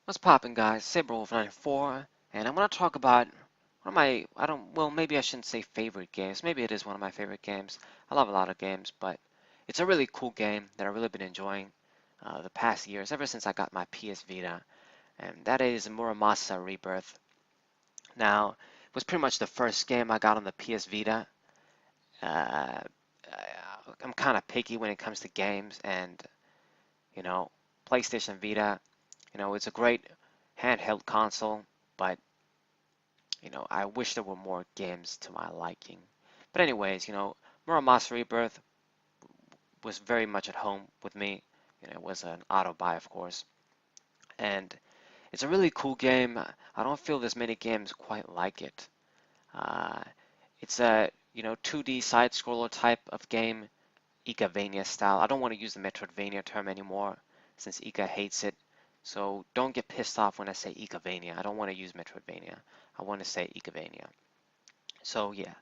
What's poppin', guys? SaberWolf94, and I'm gonna talk about one of my, well, maybe I shouldn't say favorite games. Maybe it is one of my favorite games. I love a lot of games, but it's a really cool game that I've really been enjoying the past years, ever since I got my PS Vita, and that is Muramasa Rebirth. Now, it was pretty much the first game I got on the PS Vita. Uh, I'm kind of picky when it comes to games, and you know, PlayStation Vita, it's a great handheld console, but I wish there were more games to my liking. But anyways, Muramasa Rebirth was very much at home with me. It was an auto buy, of course, and it's a really cool game. I don't feel there's many games quite like it. Uh, it's a 2D side scroller type of game, Igavania style. I don't want to use the Metroidvania term anymore since Iga hates it. So don't get pissed off when I say Igavania. I don't want to use Metroidvania. I want to say Igavania. So yeah,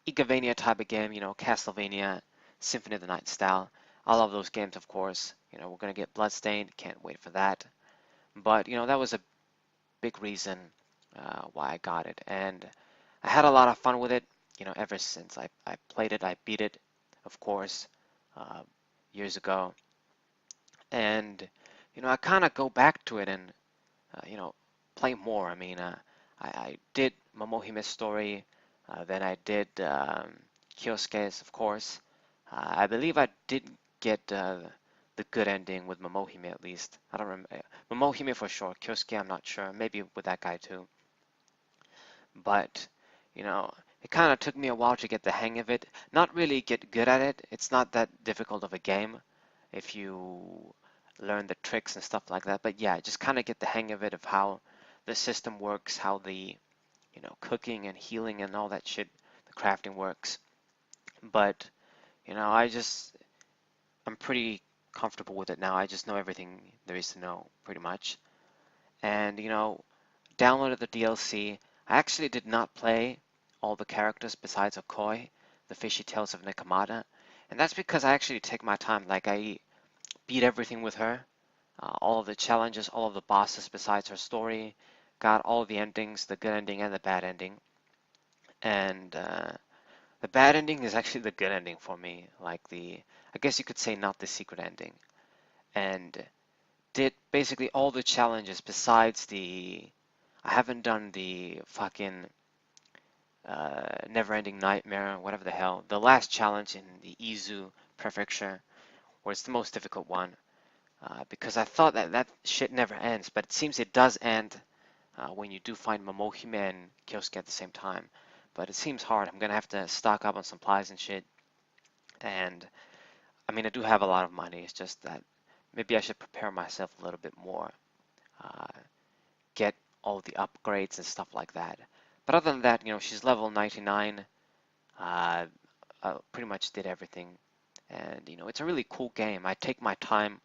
Igavania type of game, Castlevania, Symphony of the Night style. I love those games, of course. We're gonna get Bloodstained. Can't wait for that. But that was a big reason why I got it, and I had a lot of fun with it. Ever since I played it, I beat it, of course, uh, years ago, and I kind of go back to it and play more. I mean, I did Momohime's story, then I did Kyosuke's, of course. I believe I did get the good ending with Momohime at least. I don't remember. Momohime for sure. Kyosuke, I'm not sure. Maybe with that guy too. But, it kind of took me a while to get the hang of it. Not really get good at it. It's not that difficult of a game if you learn the tricks and stuff like that. But yeah, just kind of get the hang of it, of how the system works, how the cooking and healing and all that shit, the crafting works. But I'm pretty comfortable with it now. I just know everything there is to know, pretty much. And downloaded the DLC. I actually did not play all the characters besides Okoi, the Fishy Tales of Nekomata, and that's because I actually take my time. Like, I beat everything with her, all of the challenges, all of the bosses besides her story, got all of the endings, the good ending and the bad ending. And the bad ending is actually the good ending for me, like I guess you could say not the secret ending. And did basically all the challenges besides I haven't done the fucking never-ending nightmare, whatever the hell, the last challenge in the Izu prefecture, where it's the most difficult one, because I thought that shit never ends, but it seems it does end when you do find Momohime and Kyosuke at the same time. But it seems hard. I'm gonna have to stock up on supplies and shit. And I mean, I do have a lot of money. It's just that maybe I should prepare myself a little bit more, uh, get all the upgrades and stuff like that. But other than that, she's level 99. I pretty much did everything. And, it's a really cool game. I take my time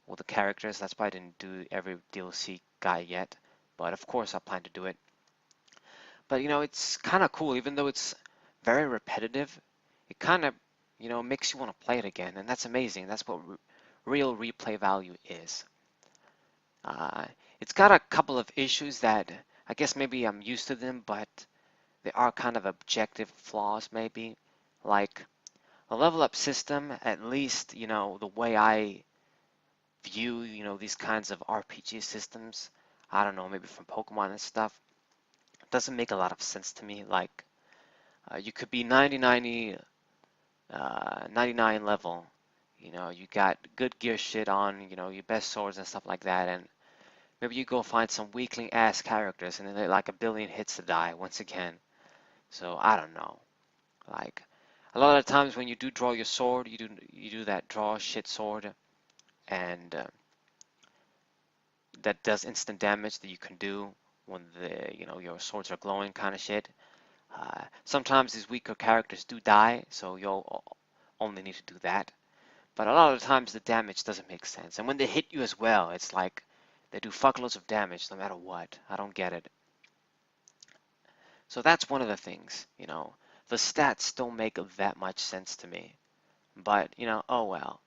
with the characters. That's why I didn't do every DLC guy yet. But of course, I plan to do it. But, it's kind of cool. Even though it's very repetitive, it kind of, makes you want to play it again. And that's amazing. That's what real replay value is. Uh, it's got a couple of issues that I guess maybe I'm used to them, but they are kind of objective flaws maybe. Like the level up system, at least, the way I view, these kinds of RPG systems, I don't know, maybe from Pokemon and stuff, doesn't make a lot of sense to me. Like, you could be 99 level, you got good gear shit on, your best swords and stuff like that, and maybe you go find some weakling ass characters and then they're like a billion hits to die once again. So I don't know. Like a lot of times when you do draw your sword, you do that draw shit sword, and that does instant damage that you can do when your swords are glowing kind of shit. Sometimes these weaker characters do die, so you'll only need to do that. But a lot of the times the damage doesn't make sense, and when they hit you as well, it's like they do fuckloads of damage no matter what. I don't get it. So that's one of the things, the stats don't make that much sense to me. But, oh well.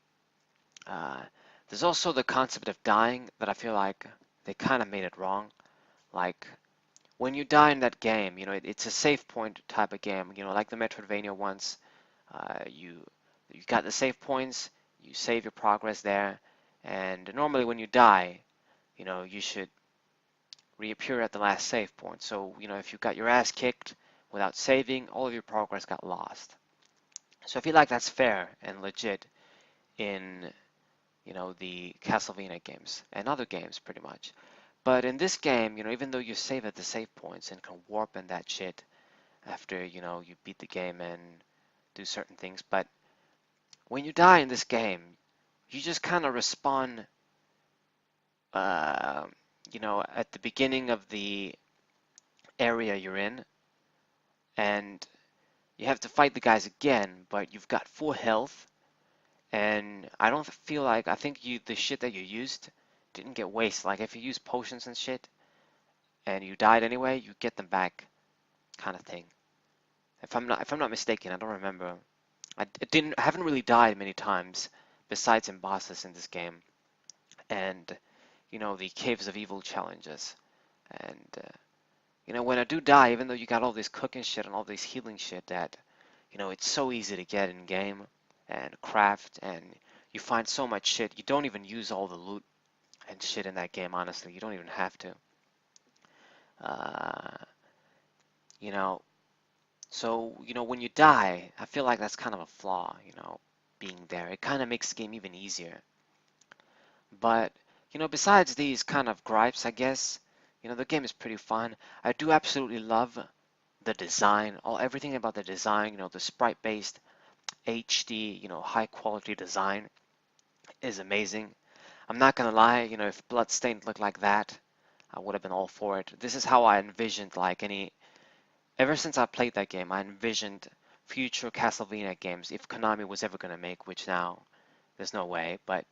Uh, there's also the concept of dying that I feel like they kind of made it wrong. Like when you die in that game, it's a save point type of game. Like the Metroidvania ones. You got the save points, you save your progress there, and normally when you die, you should reappear at the last save point. So, if you got your ass kicked without saving, all of your progress got lost. So I feel like that's fair and legit in, the Castlevania games and other games pretty much. But in this game, even though you save at the save points and can warp and that shit after, you beat the game and do certain things, but when you die in this game, you just kind of respawn, uh, at the beginning of the area you're in, and you have to fight the guys again, but you've got full health, and I think the shit that you used didn't get wasted. Like if you use potions and shit, and you died anyway, you get them back, kind of thing. If I'm not mistaken, I don't remember. I haven't really died many times besides in bosses in this game, and the Caves of Evil challenges. And when I do die, even though you got all this cooking shit and all this healing shit that, it's so easy to get in game and craft, and you find so much shit. You don't even use all the loot and shit in that game, honestly. You don't even have to. Uh, you know, so, when you die, I feel like that's kind of a flaw, being there. It kind of makes the game even easier. But, besides these kind of gripes, I guess, the game is pretty fun. I do absolutely love the design, everything about the design, the sprite-based HD, high quality design is amazing. I'm not gonna lie, if Bloodstained looked like that, I would have been all for it. This is how I envisioned ever since I played that game, I envisioned future Castlevania games if Konami was ever gonna make, which now there's no way, but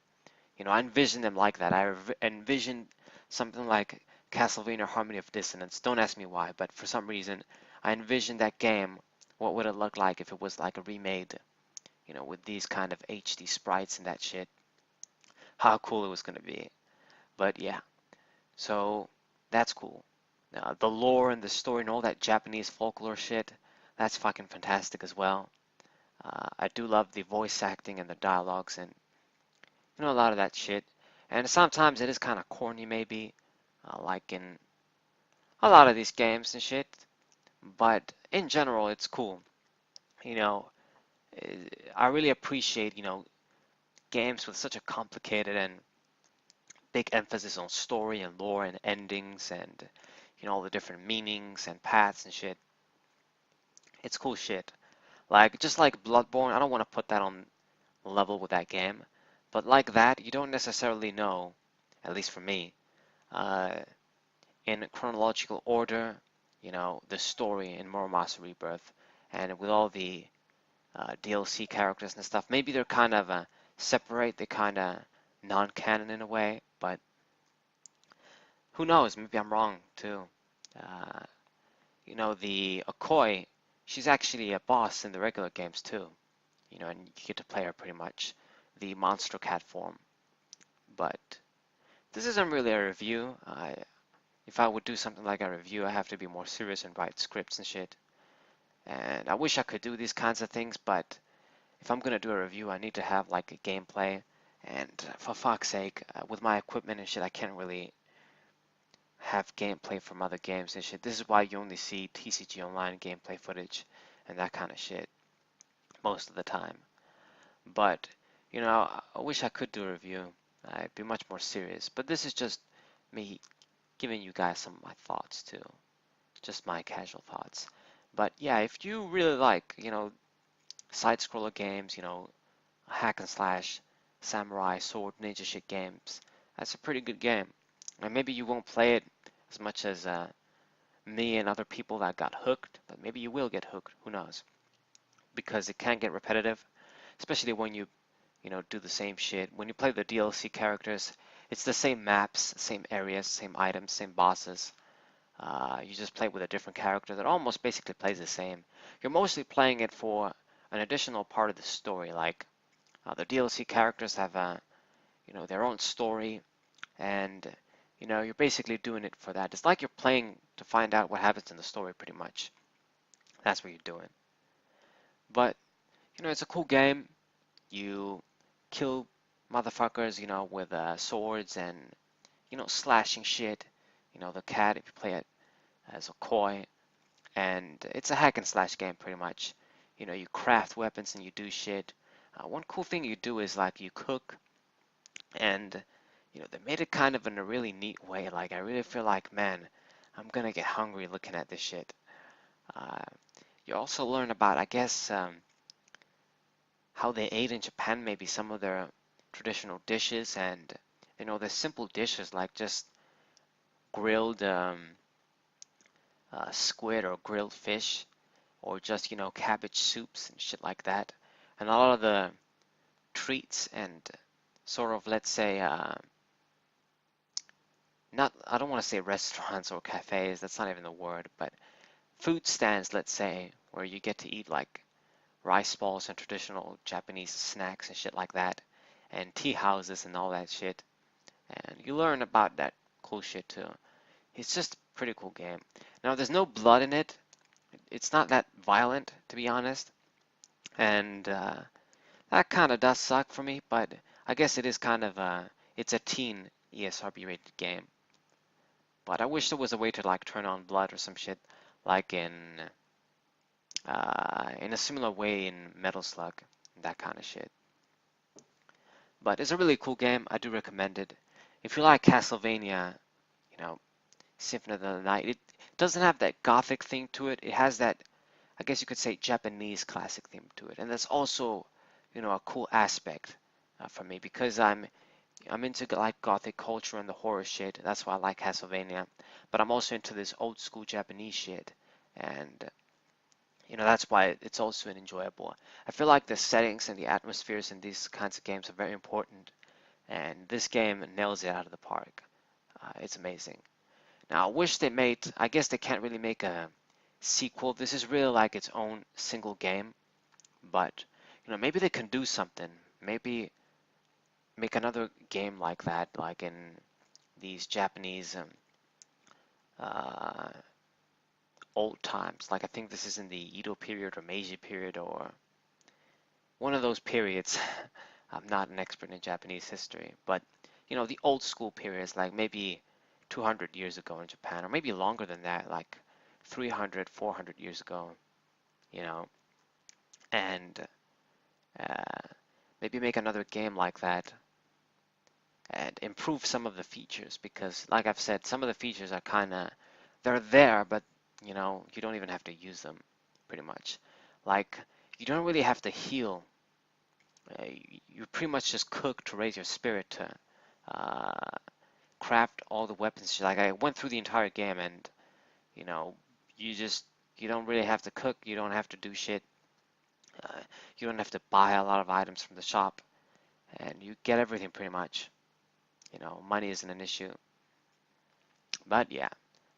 I envisioned them like that. I envisioned something like Castlevania Harmony of Dissonance. Don't ask me why, but for some reason, I envisioned that game. What would it look like if it was like a remade, with these kind of HD sprites and that shit? How cool it was gonna be. But yeah, so that's cool. The lore and the story and all that Japanese folklore shit, that's fucking fantastic as well. I do love the voice acting and the dialogues and a lot of that shit. And sometimes it is kind of corny, maybe, like in a lot of these games and shit. But in general, it's cool. You know, eh, I really appreciate, games with such a complicated and big emphasis on story and lore and endings and, all the different meanings and paths and shit. It's cool shit. Like, just like Bloodborne, I don't want to put that on level with that game. But like that, you don't necessarily know, at least for me, uh, in chronological order, the story in Muramasa Rebirth, and with all the DLC characters and stuff. Maybe they're kind of separate, they're kind of non-canon in a way, but who knows? Maybe I'm wrong too. Uh, the Akoi, she's actually a boss in the regular games too, and you get to play her pretty much, the monster cat form. But this isn't really a review. If I would do something like a review, I have to be more serious and write scripts and shit. And I wish I could do these kinds of things, but if I'm gonna do a review, I need to have like a gameplay. And for fuck's sake, with my equipment and shit, I can't really have gameplay from other games and shit. This is why you only see TCG Online gameplay footage and that kind of shit most of the time. But, I wish I could do a review. I'd be much more serious. But this is just me giving you guys some of my thoughts too. Just my casual thoughts. But yeah, if you really like, side-scroller games, hack and slash, samurai, sword, ninja shit games, that's a pretty good game. And maybe you won't play it as much as me and other people that got hooked, but maybe you will get hooked, who knows? Because it can get repetitive, especially when you do the same shit. When you play the DLC characters, it's the same maps, same areas, same items, same bosses. You just play with a different character that almost basically plays the same. You're mostly playing it for an additional part of the story, like the DLC characters have their own story, and You know, you're basically doing it for that. It's like you're playing to find out what happens in the story, pretty much. That's what you're doing. But, you know, it's a cool game. You kill motherfuckers, you know, with swords and, you know, slashing shit. You know, the cat, if you play it as a koi. And it's a hack and slash game, pretty much. You know, you craft weapons and you do shit. One cool thing you do is like you cook, and you know they made it kind of in a really neat way. Like I really feel like, man, I'm gonna get hungry looking at this shit. Uh, you also learn about, I guess, how they ate in Japan, maybe some of their traditional dishes, and you know, the simple dishes like just grilled squid or grilled fish, or just, you know, cabbage soups and shit like that. And a lot of the treats and sort of, let's say, not, I don't want to say restaurants or cafes, that's not even the word, but food stands, let's say, where you get to eat like rice balls and traditional Japanese snacks and shit like that, and tea houses and all that shit. And you learn about that cool shit too. It's just a pretty cool game. Now, there's no blood in it. It's not that violent, to be honest. And that kind of does suck for me, but I guess it is kind of it's a teen ESRB rated game. But I wish there was a way to like turn on blood or some shit, like in a similar way in Metal Slug, that kind of shit. But it's a really cool game. I do recommend it. If you like Castlevania, you know, Symphony of the Night, it doesn't have that gothic theme to it. It has that, I guess you could say, Japanese classic theme to it, and that's also, you know, a cool aspect for me because I'm into like gothic culture and the horror shit. That's why I like Castlevania. But I'm also into this old school Japanese shit, and you know that's why it's also enjoyable. I feel like the settings and the atmospheres in these kinds of games are very important, and this game nails it out of the park. It's amazing. Now I wish they made. I guess they can't really make a sequel. This is really like its own single game, but you know maybe they can do something. Maybe make another game like that, like in these Japanese uh, old times. Like I think this is in the Edo period or Meiji period or one of those periods. I'm not an expert in Japanese history, but you know the old school periods, like maybe 200 years ago in Japan, or maybe longer than that, like 300, 400 years ago. You know, and uh, maybe make another game like that and improve some of the features because like I've said, some of the features are kind of they're there, but you know, you don't even have to use them pretty much. Like you don't really have to heal. You pretty much just cook to raise your spirit to uh, craft all the weapons. Like I went through the entire game and you know, you just you don't really have to cook. You don't have to do shit. Uh, you don't have to buy a lot of items from the shop, and you get everything pretty much. You know, money isn't an issue. But yeah,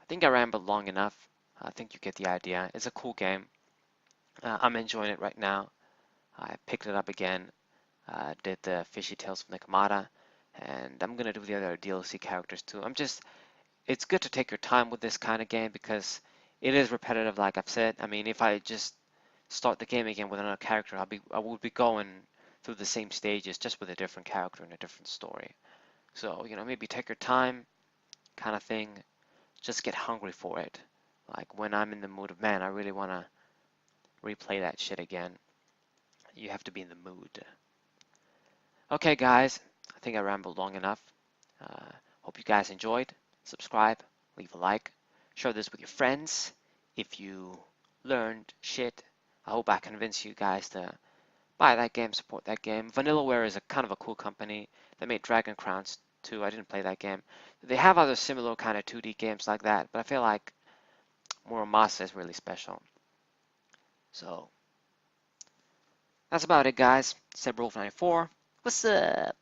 I think I rambled long enough. I think you get the idea. It's a cool game. I'm enjoying it right now. I picked it up again, did the Fishy Tales from Nakamata, and I'm gonna do the other DLC characters too. It's good to take your time with this kind of game because it is repetitive, like I've said. I mean, if I just start the game again with another character, I would be going through the same stages just with a different character and a different story. So, you know, maybe take your time, kind of thing. Just get hungry for it. Like when I'm in the mood of, man, I really want to replay that shit again. You have to be in the mood. Okay, guys, I think I rambled long enough. Hope you guys enjoyed. Subscribe, leave a like, share this with your friends. If you learned shit, I hope I convinced you guys to buy that game, support that game. Vanillaware is a kind of a cool company. They made Dragon Crowns too. I didn't play that game. They have other similar kind of 2D games like that, but I feel like Muramasa is really special. So that's about it, guys. Sebulf94. What's up?